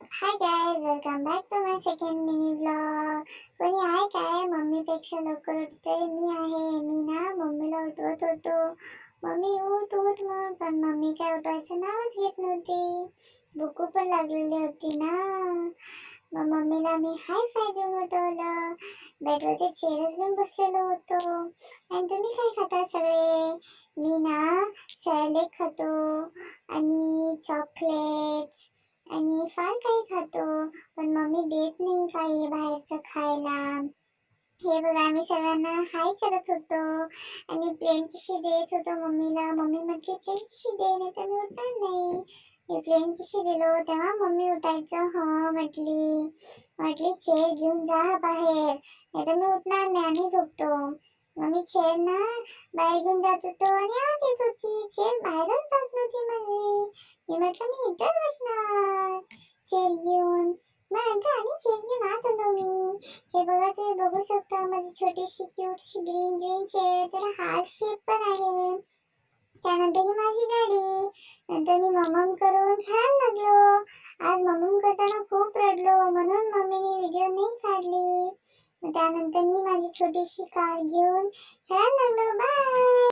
High guys, welcome back to my second mini vlog. कोणी आहे काय? मम्मीपेक्षा लवकर उठते मी आहे. मी ना मम्मीला उठवत होतो, मम्मी उठ उठ म्हणून, पण मम्मी काय उठवायचं नावच घेत नव्हती. भूक पण लागलेली होती ना. मग मम्मीला मी हाय फाय देऊन उठवलं. बेडवरती चेअरच घेऊन बसलेलो होतो. आणि तुम्ही काय खाता सगळे? मी ना सॅलेड खातो आणि चॉकलेट्स आणि फार काही खातो, पण मम्मी देत नाही काही बाहेरचं खायला. हे बघा, आम्ही सर्वांना हाय करत होतो आणि प्लेन किशी देत होतो मम्मीला. मम्मी म्हटली प्लेन किशी दे, नाही तर मी उठणार नाही. मी प्लेन किशी दिलो तेव्हा मम्मी उठायचं हो म्हटली. म्हटली चेअर घेऊन जा बाहेर, नाही तर मी उठणार नाही आणि झोपतो. मम्मी चेअर ना बाहेर घेऊन जात होतो आणि आत येत होती. चेअर बाहेरच जात नव्हती माझी. मी म्हटलं मी इथंच बसणार चेअर घेऊन. मग नंतर आणि चेअर घेऊन आत आलो मी. हे बघा, तुम्ही बघू शकता माझी छोटीशी क्यूटशी ग्रीन ग्रीन चेअर. त्याला हार्ट शेप पण आहे. त्यानंतर ही माझी गाडी. नंतर मी मम्मम करून खेळायला लागलो. आज मम्मम करताना खूप रडलो, म्हणून मम्मीने व्हिडिओ नाही काढली. त्यानंतर मी माझी छोटीशी कार घेऊन खेळायला लागलो. बाय.